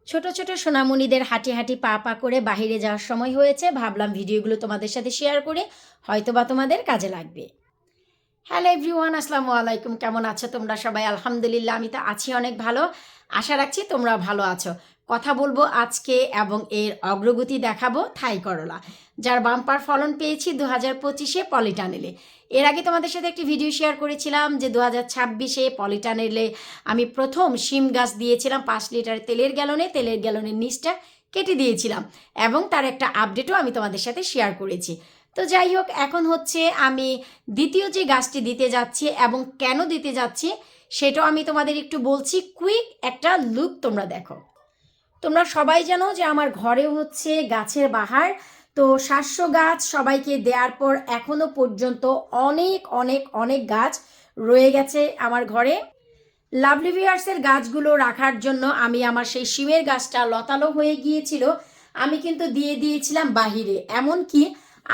ছোট ছোট সোনামণিদের হাঁটি হাঁটি পা পা করে বাহিরে যাওয়ার সময় হয়েছে, ভাবলাম ভিডিওগুলো তোমাদের সাথে শেয়ার করে হয়তোবা তোমাদের কাজে লাগবে। হ্যালো এভরিওয়ান, আসসালামু আলাইকুম। কেমন আছো তোমরা সবাই? আলহামদুলিল্লাহ, আমি তো আছি অনেক ভালো। আশা রাখছি তোমরা ভালো আছো। কথা বলবো আজকে এবং এর অগ্রগতি দেখাবো থাই করলা, যার বাম্পার ফলন পেয়েছি 2025-এ পলিটানেলে। এর আগে তোমাদের সাথে একটি ভিডিও শেয়ার করেছিলাম যে 2026-এ পলিটানেলে আমি প্রথম শিম গাছ দিয়েছিলাম 5 লিটার তেলের গ্যালনের নিচটা কেটে দিয়েছিলাম এবং তার একটা আপডেটও আমি তোমাদের সাথে শেয়ার করেছি। তো যাই হোক, এখন হচ্ছে আমি দ্বিতীয় যে গাছটি দিতে যাচ্ছি এবং কেন দিতে যাচ্ছি সেটাও আমি তোমাদের একটু বলছি। কুইক একটা লুক তোমরা দেখো। তোমরা সবাই জানো যে আমার ঘরে হচ্ছে গাছের বাহার। তো 700 গাছ সবাইকে দেওয়ার পর এখনো পর্যন্ত অনেক অনেক অনেক গাছ রয়ে গেছে আমার ঘরে। লাভলি ভিউয়ার্সের গাছগুলো রাখার জন্য আমি আমার সেই শিমের গাছটা লতালো হয়ে গিয়েছিল, আমি কিন্তু দিয়ে দিয়েছিলাম বাহিরে। এমনকি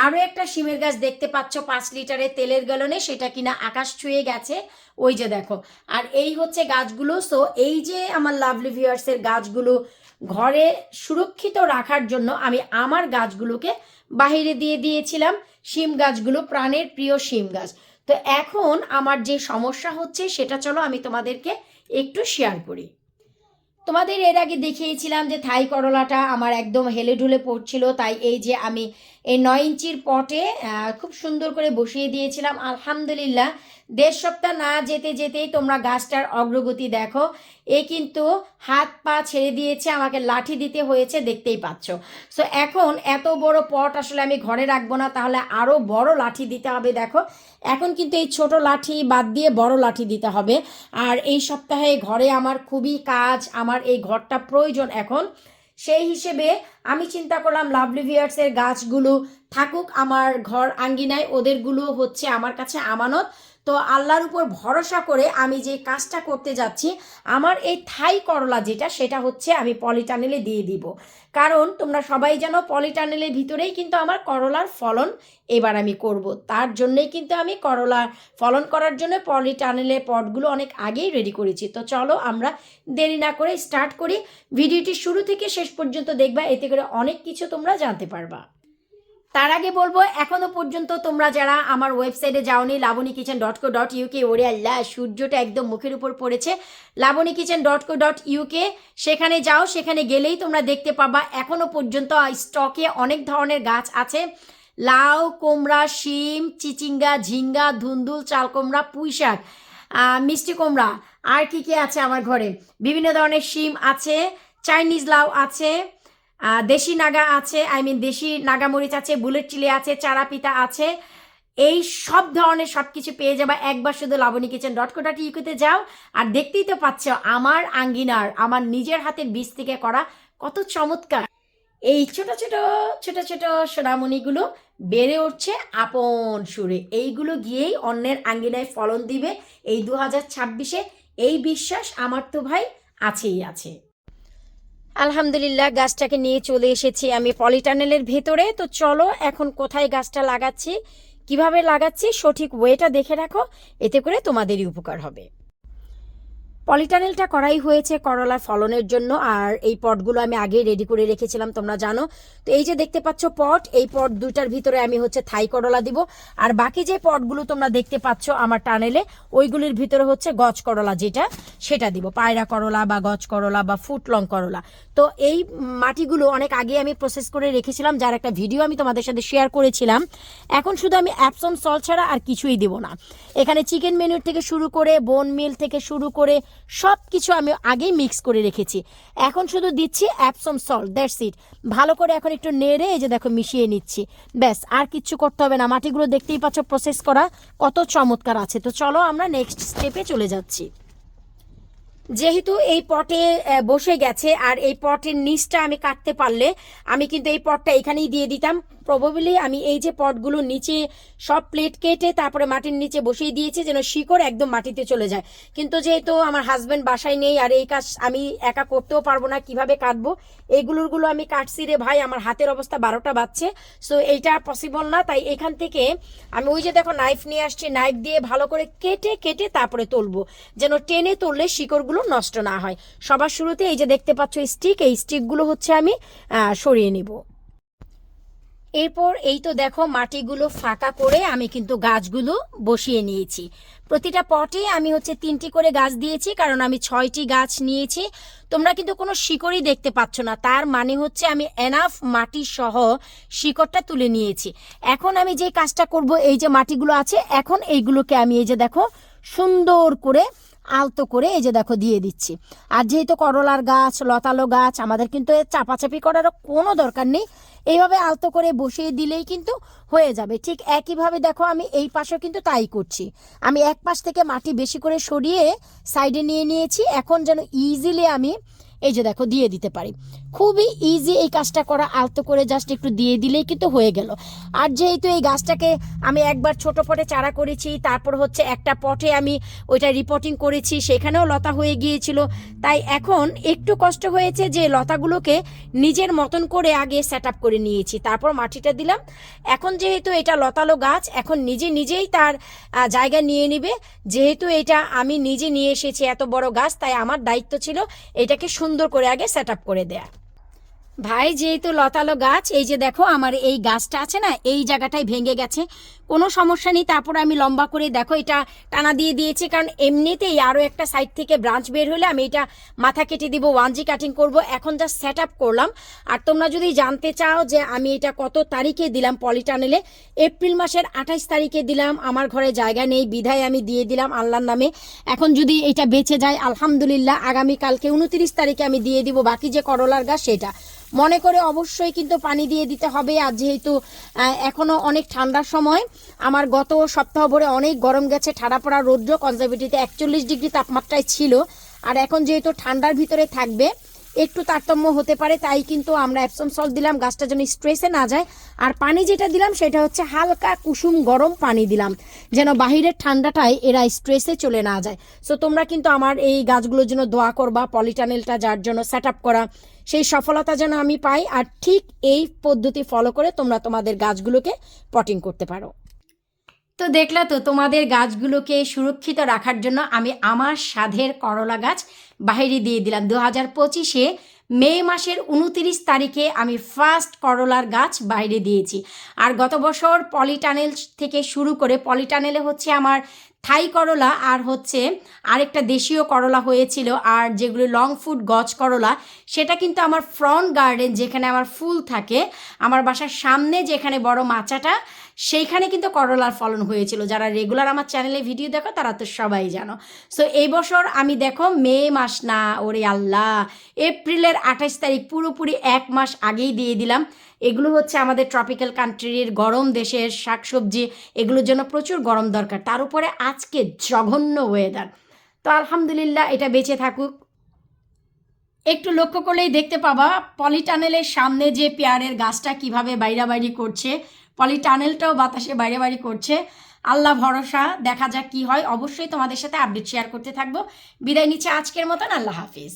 আরও একটা শিমের গাছ দেখতে পাচ্ছ 5 লিটারের তেলের গ্যালনে, সেটা কিনা আকাশ ছুঁয়ে গেছে, ওই যে দেখো। আর এই হচ্ছে গাছগুলো। সো এই যে আমার লাভলি ভিউয়ার্সের গাছগুলো ঘরে সুরক্ষিত রাখার জন্য আমি আমার গাছগুলোকে বাহিরে দিয়ে দিয়েছিলাম। শিম গাছগুলো প্রাণের প্রিয় শিম গাছ। তো এখন আমার যে সমস্যা হচ্ছে সেটা চলো আমি তোমাদেরকে একটু শেয়ার করি। তোমাদের এর আগে দেখিয়েছিলাম যে থাই করলাটা আমার একদম হেলে ঢুলে পড়ছিল, তাই এই যে আমি এই 9 ইঞ্চির পটে খুব সুন্দর করে বসিয়ে দিয়েছিলাম। আলহামদুলিল্লাহ, 1.5 সপ্তাহ না যেতে যেতেই তোমরা গাছটার অগ্রগতি দেখো। এ কিন্তু হাত পা ছেড়ে দিয়েছে, আমাকে লাঠি দিতে হয়েছে, দেখতেই পাচ্ছ। সো এখন এত বড় পট আসলে আমি ঘরে রাখবো না, তাহলে আরও বড় লাঠি দিতে হবে। দেখো এখন কিন্তু এই ছোট লাঠি বাদ দিয়ে বড় লাঠি দিতে হবে। আর এই সপ্তাহে ঘরে আমার খুবই কাজ, আমার এই ঘরটা প্রয়োজন এখন। সেই হিসেবে আমি চিন্তা করলাম লাভলি ভিউয়ার্সের গাছগুলো থাকুক আমার ঘর আঙ্গিনায়, ওদেরগুলো হচ্ছে আমার কাছে আমানত। তো আল্লাহর উপর ভরসা করে আমি যে কাজটা করতে যাচ্ছি, আমার এই থাই করলা যেটা, সেটা হচ্ছে আমি পলিটানেলে দিয়ে দিব। কারণ তোমরা সবাই জানো পলিটানেলের ভিতরেই কিন্তু আমার করলার ফলন এবার আমি করব। তার জন্যই কিন্তু আমি করলা ফলন করার জন্য পলিটানেলের পটগুলো অনেক আগেই রেডি করেছি। তো চলো আমরা দেরি না করে স্টার্ট করি। ভিডিওটি শুরু থেকে শেষ পর্যন্ত দেখবা, এতে করে অনেক কিছু তোমরা জানতে পারবা। তার আগে বলবো, এখনো পর্যন্ত তোমরা যারা আমার ওয়েবসাইটে যাওনি labonyKitchen.co.uk, ওরে আল্লাহ সূর্যটা একদম মুখের উপর পড়েছে, labonyKitchen.co.uk সেখানে যাও। সেখানে গেলেই তোমরা দেখতে পাবা এখনো পর্যন্ত স্টকে অনেক ধরনের গাছ আছে। লাউ, কুমড়া, শিম, চিচিঙ্গা, ঝিঙ্গা, ধুন্দুল, চাল কুমড়া, পুঁই শাক, মিষ্টি কুমড়া, আর কি কি আছে আমার ঘরে, বিভিন্ন ধরনের শিম আছে, চাইনিজ লাউ আছে, দেশি নাগা আছে, দেশি নাগামরিচ আছে, বুলেট চিলি আছে, চারা পিতা আছে। এই সব ধরনের সব কিছু পেয়ে যাবা একবার শুধু labonyKitchen.co.uk-তে যাও। আর দেখতেই তো পাচ্ছ আমার আঙ্গিনার আমার নিজের হাতের বীজ থেকে করা কত চমৎকার এই ছোট ছোট ছোট ছোট সোনামণিগুলো বেড়ে উঠছে আপন সুরে। এইগুলো গিয়েই অন্যের আঙ্গিনায় ফলন দিবে এই 2026-এ, এই বিশ্বাস আমার তো ভাই আছেই আছে। আলহামদুলিল্লাহ, গাছটাকে নিয়ে চলে এসেছি আমি পলিটানেলের ভেতরে। তো চলো এখন কোথায় গাছটা লাগাচ্ছি, কিভাবে লাগাচ্ছি সঠিক ওয়েটা দেখে রাখো, এতে করে তোমাদেরই উপকার হবে। পলিটানেলটা করাই হয়েছে করলার ফলনের জন্য, আর এই পটগুলো আমি আগেই রেডি করে রেখেছিলাম তোমরা জানো। তো এই যে দেখতে পাচ্ছ পট, এই পট দুটার ভিতরে আমি হচ্ছে থাই করলা দিব। আর বাকি যে পটগুলো তোমরা দেখতে পাচ্ছ আমার টানেলে, ওইগুলির ভিতরে হচ্ছে গজ করলা যেটা, সেটা দিব। পায়রা করলা বা গজ করলা বা ফুটলং করলা। তো এই মাটিগুলো অনেক আগে আমি প্রসেস করে রেখেছিলাম, যার একটা ভিডিও আমি তোমাদের সাথে শেয়ার করেছিলাম। এখন শুধু আমি অ্যাপসম সল্ট ছাড়া আর কিছুই দেব না। এখানে চিকেন মেনুর থেকে শুরু করে বোন মিল থেকে শুরু করে সব কিছু আমি আগেই মিক্স করে রেখেছি। এখন শুধু দিচ্ছি অ্যাপসম সল্ট, দ্যাটস ইট। ভালো করে এখন একটু নেড়ে এই যে দেখো মিশিয়ে নিচ্ছি, ব্যাস। আর কিচ্ছু করতে হবে না। মাটিগুলো দেখতেই পাচ্ছ প্রসেস করা কত চমৎকার আছে। তো চলো আমরা নেক্সট স্টেপে চলে যাচ্ছি। যেহেতু এই পটে বসে গেছে আর এই পটের নিচটা আমি কাটতে পারলে আমি কিন্তু এই পটটা এখানেই দিয়ে দিতাম। প্রবাবলি আমি এই যে পটগুলো নিচে সব প্লেট কেটে তারপরে মাটির নিচে বসিয়ে দিয়েছি যেন শিকড় একদম মাটিতে চলে যায়। কিন্তু যেহেতু আমার হাজব্যান্ড বাসায় নেই আর এই কাজ আমি একা করতেও পারবো না, কিভাবে কাটবো এইগুলোর আমি কাটছি রে ভাই, আমার হাতের অবস্থা 12টা বাজছে। সো এইটা পসিবল না, তাই এখান থেকে আমি ওই যে দেখো নাইফ নিয়ে আসছি, নাইফ দিয়ে ভালো করে কেটে কেটে তারপরে তুলবো, যেন টেনে তুললে শিকড়গুলো গাছগুলো নষ্ট না হয়। সবার শুরুতে এই যে দেখতে পাচ্ছ স্টিক, এই স্টিকগুলো হচ্ছে আমি সরিয়ে নিব। এরপর এই তো দেখো মাটিগুলো ফাঁকা করে আমি কিন্তু গাছগুলো বসিয়ে নিয়েছি। প্রতিটা পটে আমি হচ্ছে 3টি করে গাছ দিয়েছি, কারণ আমি 6টি গাছ নিয়েছি। তোমরা কিন্তু কোনো শিকড়ই দেখতে পাচ্ছ না, তার মানে হচ্ছে আমি এনাফ মাটি সহ শিকড়টা তুলে নিয়েছি। এখন আমি যে কাজটা করব, এই যে মাটিগুলো আছে, এখন এইগুলোকে আমি এই যে দেখো সুন্দর করে আলতো করে এই যে দেখো দিয়ে দিচ্ছি। আর যেহেতু করলার গাছ, লতালো গাছ, আমাদের কিন্তু চাপাচাপি করারও কোনো দরকার নেই, এইভাবে আলতো করে বসিয়ে দিলেই কিন্তু হয়ে যাবে। ঠিক একইভাবে দেখো আমি এই পাশেও কিন্তু তাই করছি। আমি এক পাশ থেকে মাটি বেশি করে সরিয়ে সাইডে নিয়ে নিয়েছি, এখন যেন ইজিলি আমি এই যে দেখো দিয়ে দিতে পারি। খুবই ইজি এই কাজটা করা, আলতো করে জাস্ট একটু দিয়ে দিলেই কিন্তু হয়ে গেল। আর যেহেতু এই গাছটাকে আমি একবার ছোট পটে চারা করেছি, তারপর হচ্ছে একটা পটে আমি ওইটা রিপোর্টিং করেছি, সেখানেও লতা হয়ে গিয়েছিল, তাই এখন একটু কষ্ট হয়েছে যে লতাগুলোকে নিজের মতন করে আগে সেট আপ করে নিয়েছি, তারপর মাটিটা দিলাম। এখন যেহেতু এটা লতালো গাছ, এখন নিজেই তার জায়গা নিয়ে নিবে। যেহেতু এটা আমি নিজে নিয়ে এসেছি এত বড় গাছ, তাই আমার দায়িত্ব ছিল এটাকে সুন্দর করে আগে সেট আপ করে দেয়া। ভাই যেহেতু লতালো গাছ, এই যে দেখো আমার এই গাছটা আছে না, এই জায়গাটায় ভেঙে গেছে, কোনো সমস্যা নেই। তারপর আমি লম্বা করে দেখো এটা টানা দিয়ে দিয়েছি, কারণ এমনিতেই আরও একটা সাইড থেকে ব্রাঞ্চ বের হলে আমি এটা মাথা কেটে দিব, 1G কাটিং করব। এখন যা সেট আপ করলাম। আর তোমরা যদি জানতে চাও যে আমি এটা কত তারিখে দিলাম পলিটানেলে, এপ্রিল মাসের 28 তারিখে দিলাম। আমার ঘরে জায়গা নেই বিধায় আমি দিয়ে দিলাম আল্লাহর নামে। এখন যদি এটা বেঁচে যায় আলহামদুলিল্লাহ, আগামীকালকে 29 তারিখে আমি দিয়ে দিব বাকি যে করলার গাছ সেটা। মনে করে অবশ্যই কিন্তু পানি দিয়ে দিতে হবে। আর যেহেতু এখনও অনেক ঠান্ডার সময়, আমার গত সপ্তাহ ভরে অনেক গরম গেছে, ঠাড়া পড়া রৌদ্র, কনজারভেটিতে 41 ডিগ্রি তাপমাত্রায় ছিল। আর এখন যেহেতু ঠান্ডার ভিতরে থাকবে, একটু তারতম্য হতে পারে, তাই কিন্তু আমরা এপসম সল্ট দিলাম গাছটা যেন স্ট্রেসে না যায়। আর পানি যেটা দিলাম সেটা হচ্ছে হালকা কুসুম গরম পানি দিলাম, যেন বাহিরের ঠান্ডাটায় এরা স্ট্রেসে চলে না যায়। সো তোমরা কিন্তু আমার এই গাছগুলোর জন্য দোয়া করবা, পলিটানেলটা যার জন্য সেট আপ করা, সেই সফলতা যেন আমি পাই। আর ঠিক এই পদ্ধতি ফলো করে তোমরা তোমাদের গাছগুলোকে পটিং করতে পারো। তো দেখলা তো, তোমাদের গাছগুলোকে সুরক্ষিত রাখার জন্য আমি আমার স্বাদের করলা গাছ বাইরে দিয়ে দিলাম। 2025-এ মে মাসের 29 তারিখে আমি ফার্স্ট করলার গাছ বাইরে দিয়েছি। আর গত বছর পলিটানেল থেকে শুরু করে, পলিটানেলে হচ্ছে আমার থাই করলা আর হচ্ছে আরেকটা দেশীয় করলা হয়েছিল, আর যেগুলো লং ফুট গজ করলা, সেটা কিন্তু আমার ফ্রন্ট গার্ডেন যেখানে আমার ফুল থাকে, আমার বাসার সামনে যেখানে বড় মাচাটা, সেইখানে কিন্তু করলার ফলন হয়েছিল। যারা রেগুলার আমার চ্যানেলে ভিডিও দেখো তারা তো সবাই জানো। সো এই বছর আমি দেখো মে মাস না, ওরে আল্লাহ, এপ্রিলের 28 তারিখ, পুরোপুরি 1 মাস আগেই দিয়ে দিলাম। এগুলো হচ্ছে আমাদের ট্রপিক্যাল কান্ট্রির গরম দেশের শাকসবজি, এগুলোর জন্য প্রচুর গরম দরকার, তার উপরে আজকে জঘন্য ওয়েদার। তো আলহামদুলিল্লাহ এটা বেঁচে থাকুক। একটু লক্ষ্য করলেই দেখতে পাবা পলিটানেলের সামনে যে পেয়ারের গাছটা কিভাবে বাইরাবাড়ি করছে, পলিটানেলটাও বাতাসে বাইরাবাড়ি করছে। আল্লাহ ভরসা, দেখা যাক কি হয়। অবশ্যই তোমাদের সাথে আপডেট শেয়ার করতে থাকবো। বিদায় নিচ্ছে আজকের মতন, আল্লাহ হাফিজ।